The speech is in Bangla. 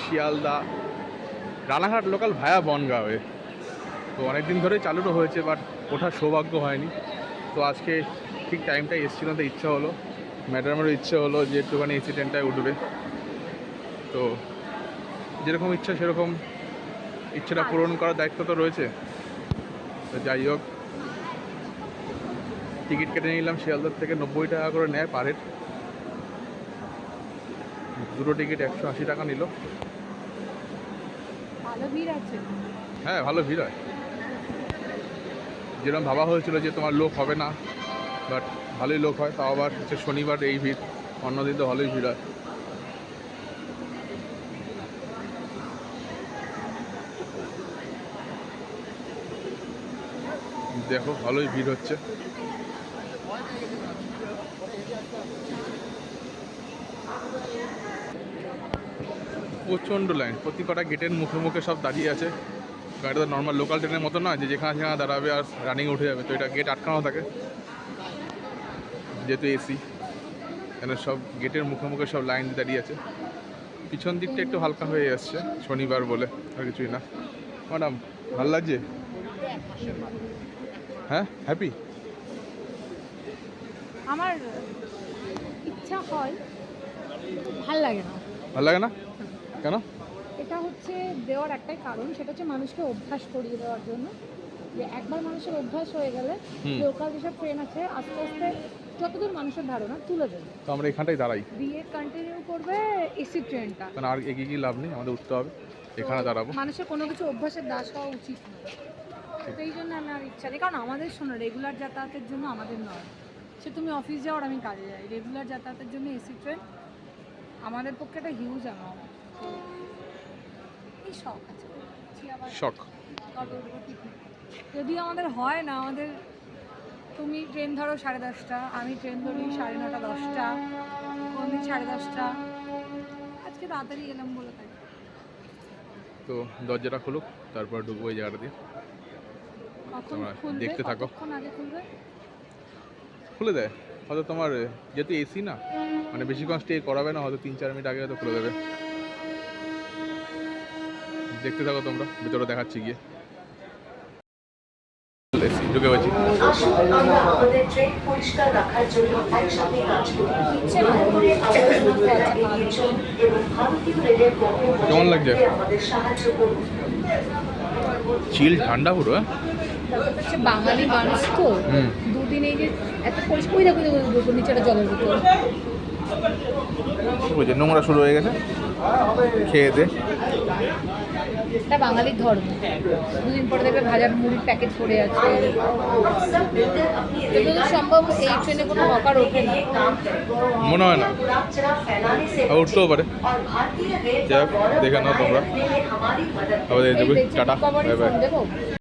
শিয়ালদা রানাঘাট লোকাল ভায়া বনগাঁওয়ে। তো অনেকদিন ধরেই চালুটা হয়েছে, বাট ওঠার সৌভাগ্য হয়নি। তো আজকে ঠিক টাইমটাই এসেছিল, তো ইচ্ছা হলো, ম্যাডামেরও ইচ্ছে হলো যে একটুখানি এসি ট্রেনটায় উঠবে। তো যেরকম ইচ্ছা সেরকম ইচ্ছাটা পূরণ করার দায়িত্ব তো রয়েছে। তো যাই হোক, টিকিট কেটে নিলাম। শিয়ালদার থেকে 90 টাকা করে নেয় পার হেড। দুটো টিকিট 180 টাকা নিল। ভালো ভিড় আছে। হ্যাঁ, ভালো ভিড় হয়। যেরকম ভাবা হয়েছিল যে তোমার লোক হবে না, বাট ভালোই লোক হয়। তাও আবার হচ্ছে শনিবার এই ভিড়, অন্যদিন তো ভালোই ভিড় হয়। দেখো ভালোই ভিড় হচ্ছে। প্রচণ্ড লাইন, প্রতি কটা গেটের মুখে মুখে সব দাঁড়িয়ে আছে। গাড়িটা নর্মাল লোকাল ট্রেনের মতো নয় যে যেখানে সেখানে দাঁড়াবে আর রানিং উঠে যাবে। তো এটা গেট আটকানো থাকে, যেহেতু এসি, এখানে সব গেটের মুখে মুখে সব লাইন দাঁড়িয়ে আছে। পিছন দিকটা একটু হালকা হয়ে আসছে, শনিবার বলে আর কিছুই না। ম্যাডাম ভালো লাগছে? হ্যাঁ, হ্যাপি? আমার ইচ্ছা হয়, ভাল লাগে না। ভালো লাগে না কেন? এটা হচ্ছে দেওয়ার একটাই কারণ, সেটা হচ্ছে মানুষকে অভ্যাস করিয়ে দেওয়ার জন্য। যে একবার মানুষের অভ্যাস হয়ে গেলে লোকাল যেসব ট্রেন আছে আস্তে আস্তে যতদূর মানুষের ধারণা তুলে দেবে। তো আমরা এখানটাই দাঁড়াই, দিয়ে কন্টিনিউ করবে এসি ট্রেনটা। কারণ আর এগিয়ে গিয়ে লাভ নেই, আমাদের উঠতে হবে। এখানে দাঁড়াবো। মানুষের কোনো কিছু অভ্যাসের দাস হওয়া উচিত নয়। তো এই জন্য আমার ইচ্ছা নেই, কারণ আমাদের শোনো, রেগুলার যাতায়াতের জন্য আমাদের নয়। সে তুমি অফিস যাও আর আমি কাজে যাই, রেগুলার যাতায়াতের জন্য এসি ট্রেন আমাদের পক্ষে একটা হিউজ অ্যামাউন্ট। তো এই শখ আছে, শখ। যদি আমাদের হয় না, আমাদের তুমি ট্রেন ধরো 10:30টা, আমি ট্রেন ধরি 9:30 10টা, কোনদিন 10:30টা। আজকে তাড়াতাড়ি গেলাম বলে তাই। তো দরজাটা খুলুক, তারপর ঢুকবো এই জায়গাটা দিয়ে। কখন তোমরা খুলবে? দেখতে থাকো। কতক্ষণ আগে খুলবে? খুলে দেয় হয়তো, তোমার যেহেতু এসি না, মানে বেশিক্ষণ স্টে করাবে না, হয়তো 3-4 মিনিট আগে হয়তো খুলে দেবে। দেখতে থাকো তোমরা, ভিতরে দেখাচ্ছি গিয়ে। ঢুকে গেছি। আসুন আমরা আমাদের ট্রেন পরিষ্কার রাখার জন্য একসাথে কাজ করি। আবর্জনা ফেলা এড়িয়ে চলুন এবং ভারতীয় রেলের কর্মসূচি কেমন লাগছে? আমাদের সাহায্য করুন। চিল ঠান্ডা পুরো। ব্যাপারটা হচ্ছে বাঙালি মানুষ তো, দুদিন এই যে এত পরিষ্কার, ওই দেখো দেখো নিচে একটা জলের বোতল। বুঝে নোংরা শুরু হয়ে গেছে খেয়ে দে। এটা বাঙালির ধর্ম। দুদিন পরে দেখবে ভাজার মুড়ির প্যাকেট পড়ে আছে। যতদূর সম্ভব এই ট্রেনে কোনো হকার ওঠে না, মনে হয় না, উঠতেও পারে। যাক, দেখে নাও তোমরা। Tata, bye bye. দেবো।